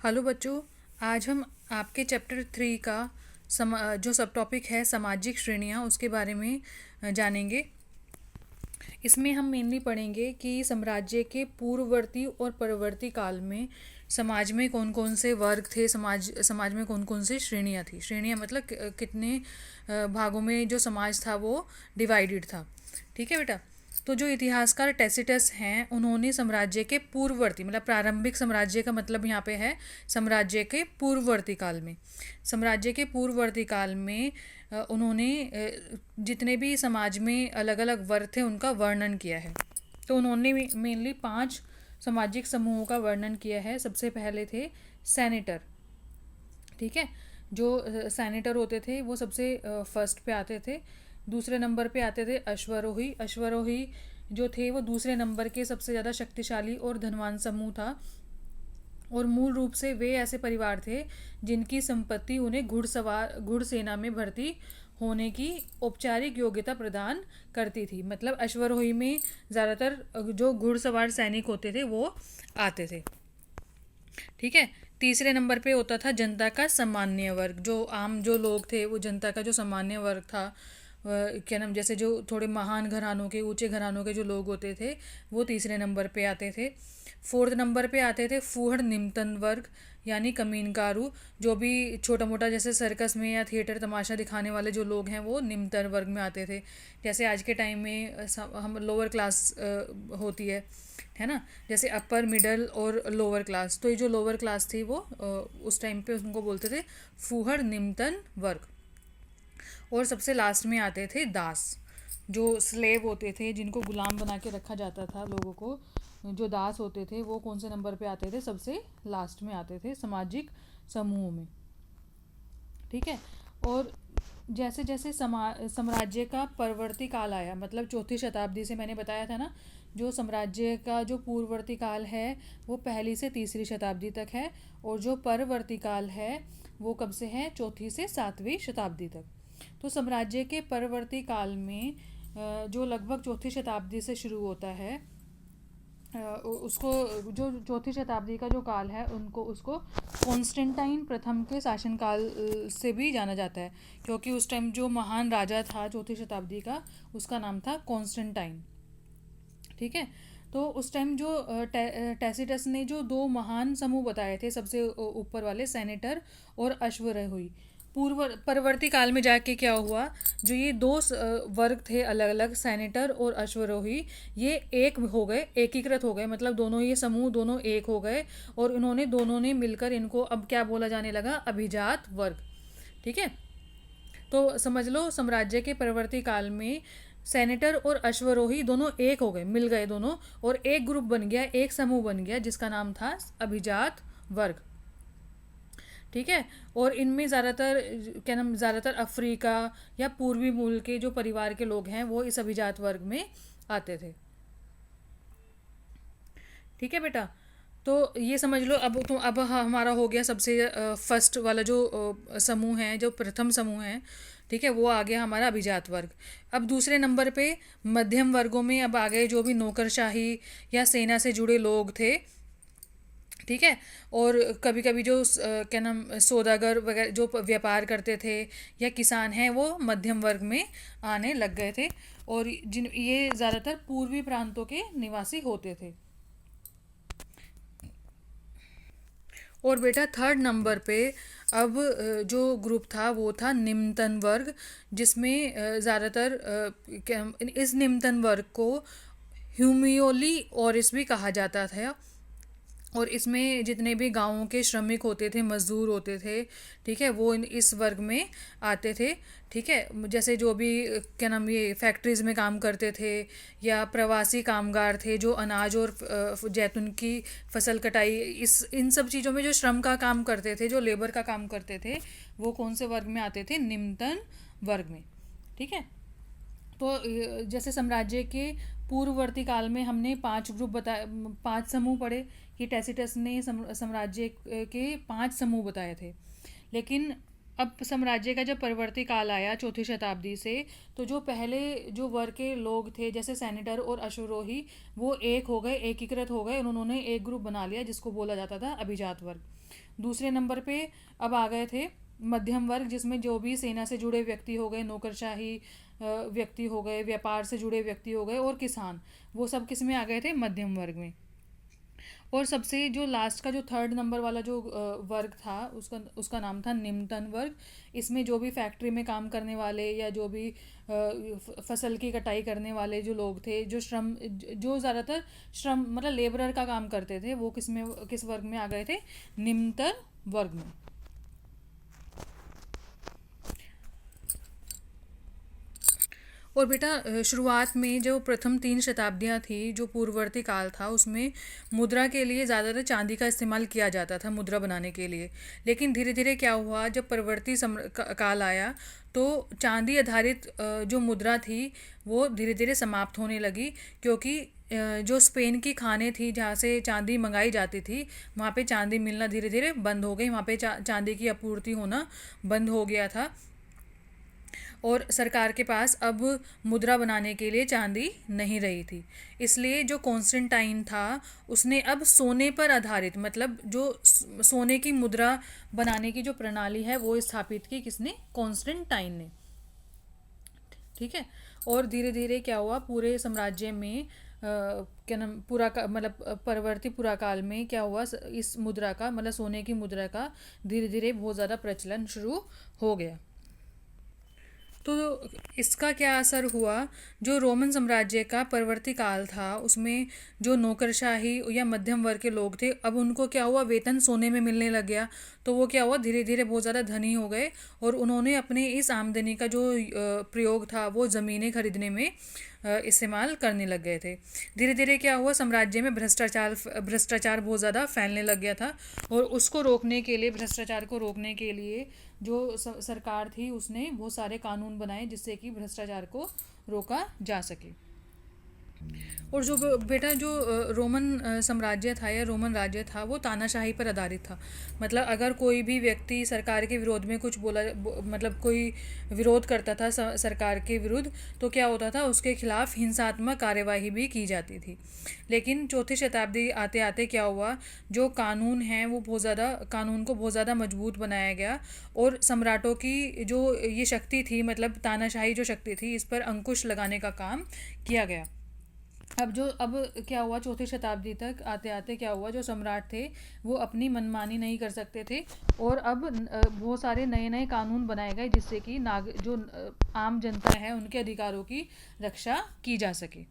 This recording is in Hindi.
हेलो बच्चों। आज हम आपके चैप्टर 3 का जो सब टॉपिक है सामाजिक श्रेणियाँ उसके बारे में जानेंगे। इसमें हम मेनली पढ़ेंगे कि साम्राज्य के पूर्ववर्ती और परवर्ती काल में समाज में कौन कौन से वर्ग थे, समाज में कौन कौन से श्रेणियाँ थी। श्रेणियाँ मतलब कितने भागों में जो समाज था वो डिवाइडेड था। ठीक है बेटा। तो जो इतिहासकार टैसिटस हैं उन्होंने साम्राज्य के पूर्ववर्ती मतलब प्रारंभिक साम्राज्य का मतलब यहाँ पे है साम्राज्य के पूर्ववर्ती काल में। साम्राज्य के पूर्ववर्ती काल में उन्होंने जितने भी समाज में अलग अलग वर्ग थे उनका वर्णन किया है। तो उन्होंने मेनली 5 सामाजिक समूहों का वर्णन किया है। सबसे पहले थे सेनेटर। ठीक है। जो सेनेटर होते थे वो सबसे फर्स्ट पे आते थे। दूसरे नंबर पे आते थे अश्वरोही। अश्वरोही जो थे वो दूसरे नंबर के सबसे ज़्यादा शक्तिशाली और धनवान समूह था और मूल रूप से वे ऐसे परिवार थे जिनकी संपत्ति उन्हें घुड़सेना में भर्ती होने की औपचारिक योग्यता प्रदान करती थी। मतलब अश्वरोही में ज़्यादातर जो घुड़सवार सैनिक होते थे वो आते थे। ठीक है। तीसरे नंबर पे होता था जनता का सामान्य वर्ग। जो आम जो लोग थे वो जनता का जो सामान्य वर्ग था, क्या नाम, जैसे जो थोड़े महान घरानों के ऊंचे घरानों के जो लोग होते थे वो तीसरे नंबर पे आते थे। फोर्थ नंबर पे आते थे फूहड़ निम्नतन वर्ग यानी कमीनकारू। जो भी छोटा मोटा जैसे सर्कस में या थिएटर तमाशा दिखाने वाले जो लोग हैं वो निम्नतन वर्ग में आते थे। जैसे आज के टाइम में हम लोअर क्लास होती है ना, जैसे अपर मिडल और लोअर क्लास। तो ये जो लोअर क्लास थी वो उस टाइम पे उनको बोलते थे फूहड़ निम्नतन वर्ग। और सबसे लास्ट में आते थे दास। जो स्लेव होते थे जिनको गुलाम बना के रखा जाता था लोगों को, जो दास होते थे वो कौन से नंबर पे आते थे? सबसे लास्ट में आते थे सामाजिक समूह में। ठीक है। और जैसे जैसे साम्राज्य का परवर्ती काल आया, मतलब चौथी शताब्दी से, मैंने बताया था ना, जो साम्राज्य का जो पूर्ववर्ती काल है वो पहली से तीसरी शताब्दी तक है और जो परवर्ती काल है वो कब से है? चौथी से सातवीं शताब्दी तक। तो साम्राज्य के परवर्ती काल में जो लगभग चौथी शताब्दी से शुरू होता है, उसको जो चौथी शताब्दी का जो काल है उनको उसको कॉन्स्टेंटाइन प्रथम के शासनकाल से भी जाना जाता है, क्योंकि उस टाइम जो महान राजा था चौथी शताब्दी का उसका नाम था कॉन्स्टेंटाइन। ठीक है। तो उस टाइम जो टैसिटस ने जो 2 महान समूह बताए थे, सबसे ऊपर वाले सेनेटर और अश्वरोही, परवर्ती काल में जाके क्या हुआ, जो ये 2 वर्ग थे अलग अलग, सेनेटर और अश्वरोही, ये एक हो गए, एकीकृत हो गए। मतलब दोनों ये समूह दोनों एक हो गए और उन्होंने दोनों ने मिलकर इनको अब क्या बोला जाने लगा? अभिजात वर्ग। ठीक है। तो समझ लो साम्राज्य के परवर्ती काल में सेनेटर और अश्वरोही दोनों एक हो गए, मिल गए दोनों, और एक ग्रुप बन गया, एक समूह बन गया जिसका नाम था अभिजात वर्ग। ठीक है। और इनमें ज़्यादातर क्या नाम, ज़्यादातर अफ्रीका या पूर्वी मूल के जो परिवार के लोग हैं वो इस अभिजात वर्ग में आते थे। ठीक है बेटा। तो ये समझ लो। अब हमारा हो गया सबसे फर्स्ट वाला जो समूह है, जो प्रथम समूह है। ठीक है, वो आ गया हमारा अभिजात वर्ग। अब दूसरे नंबर पे मध्यम वर्गों में अब आ गए जो भी नौकरशाही या सेना से जुड़े लोग थे। ठीक है। और कभी कभी जो क्या नाम, सौदागर वगैरह जो व्यापार करते थे या किसान हैं वो मध्यम वर्ग में आने लग गए थे और जिन ये ज़्यादातर पूर्वी प्रांतों के निवासी होते थे। और बेटा थर्ड नंबर पे अब जो ग्रुप था वो था निम्नतन वर्ग, जिसमें ज़्यादातर इस निम्नतन वर्ग को ह्यूमियोली ओरिस भी कहा जाता था। और इसमें जितने भी गांवों के श्रमिक होते थे, मजदूर होते थे, ठीक है, वो इस वर्ग में आते थे। ठीक है। जैसे जो भी क्या नाम, ये फैक्ट्रीज़ में काम करते थे या प्रवासी कामगार थे जो अनाज और जैतून की फसल कटाई, इन सब चीज़ों में जो श्रम का काम करते थे, जो लेबर का काम करते थे, वो कौन से वर्ग में आते थे? निम्नतन वर्ग में। ठीक है। तो जैसे साम्राज्य के पूर्ववर्ती काल में हमने 5 ग्रुप बताए, 5 समूह पढ़े कि टैसिटस ने साम्राज्य के 5 समूह बताए थे। लेकिन अब साम्राज्य का जब परवर्ती काल आया चौथी शताब्दी से, तो जो पहले जो वर्ग के लोग थे जैसे सेनेटर और अश्वरोही, वो एक हो गए, एकीकृत हो गए और उन्होंने एक ग्रुप बना लिया जिसको बोला जाता था अभिजात वर्ग। दूसरे नंबर पे अब आ गए थे मध्यम वर्ग, जिसमें जो भी सेना से जुड़े व्यक्ति हो गए, नौकरशाही व्यक्ति हो गए, व्यापार से जुड़े व्यक्ति हो गए और किसान, वो सब किस में आ गए थे? मध्यम वर्ग में। और सबसे जो लास्ट का जो थर्ड नंबर वाला जो वर्ग था, उसका नाम था निम्नतन वर्ग। इसमें जो भी फैक्ट्री में काम करने वाले या जो भी फसल की कटाई करने वाले जो लोग थे, जो श्रम, जो ज़्यादातर श्रम मतलब लेबरर का काम करते थे, वो किस वर्ग में आ गए थे? निम्नतर वर्ग में। और बेटा शुरुआत में जो प्रथम 3 शताब्दियाँ थी, जो पूर्ववर्ती काल था, उसमें मुद्रा के लिए ज़्यादातर चांदी का इस्तेमाल किया जाता था मुद्रा बनाने के लिए। लेकिन धीरे धीरे क्या हुआ, जब परवर्ती काल आया तो चांदी आधारित जो मुद्रा थी वो धीरे धीरे समाप्त होने लगी, क्योंकि जो स्पेन की खानें थी जहाँ से चांदी मंगाई जाती थी, वहाँ पे चांदी मिलना धीरे धीरे बंद हो गई, वहाँ पे चांदी की आपूर्ति होना बंद हो गया था और सरकार के पास अब मुद्रा बनाने के लिए चांदी नहीं रही थी। इसलिए जो कॉन्स्टेंटाइन था उसने अब सोने पर आधारित, मतलब जो सोने की मुद्रा बनाने की जो प्रणाली है वो स्थापित की, किसने? कॉन्स्टेंटाइन ने। ठीक है। और धीरे धीरे क्या हुआ, पूरे साम्राज्य में क्या नाम, मतलब परवर्ती पुरा काल में क्या हुआ, इस मुद्रा का मतलब सोने की मुद्रा का धीरे धीरे बहुत ज़्यादा प्रचलन शुरू हो गया। तो इसका क्या असर हुआ, जो रोमन साम्राज्य का परवर्ती काल था उसमें जो नौकरशाही या मध्यम वर्ग के लोग थे, अब उनको क्या हुआ, वेतन सोने में मिलने लग गया। तो वो क्या हुआ, धीरे धीरे बहुत ज़्यादा धनी हो गए और उन्होंने अपने इस आमदनी का जो प्रयोग था वो ज़मीनें खरीदने में इस्तेमाल करने लग गए थे। धीरे धीरे क्या हुआ, साम्राज्य में भ्रष्टाचार बहुत ज़्यादा फैलने लग गया था और उसको रोकने के लिए, भ्रष्टाचार को रोकने के लिए जो सरकार थी उसने बहुत सारे कानून बनाए जिससे कि भ्रष्टाचार को रोका जा सके। और जो बेटा जो रोमन साम्राज्य था या रोमन राज्य था वो तानाशाही पर आधारित था। मतलब अगर कोई भी व्यक्ति सरकार के विरोध में कुछ मतलब कोई विरोध करता था सरकार के विरुद्ध, तो क्या होता था, उसके खिलाफ हिंसात्मक कार्यवाही भी की जाती थी। लेकिन चौथी शताब्दी आते आते क्या हुआ, जो कानून है वो कानून को बहुत ज़्यादा मजबूत बनाया गया और सम्राटों की जो ये शक्ति थी, मतलब तानाशाही जो शक्ति थी, इस पर अंकुश लगाने का काम किया गया। अब क्या हुआ, चौथी शताब्दी तक आते आते क्या हुआ, जो सम्राट थे वो अपनी मनमानी नहीं कर सकते थे और अब बहुत सारे नए नए कानून बनाए गए जिससे कि आम जनता है उनके अधिकारों की रक्षा की जा सके।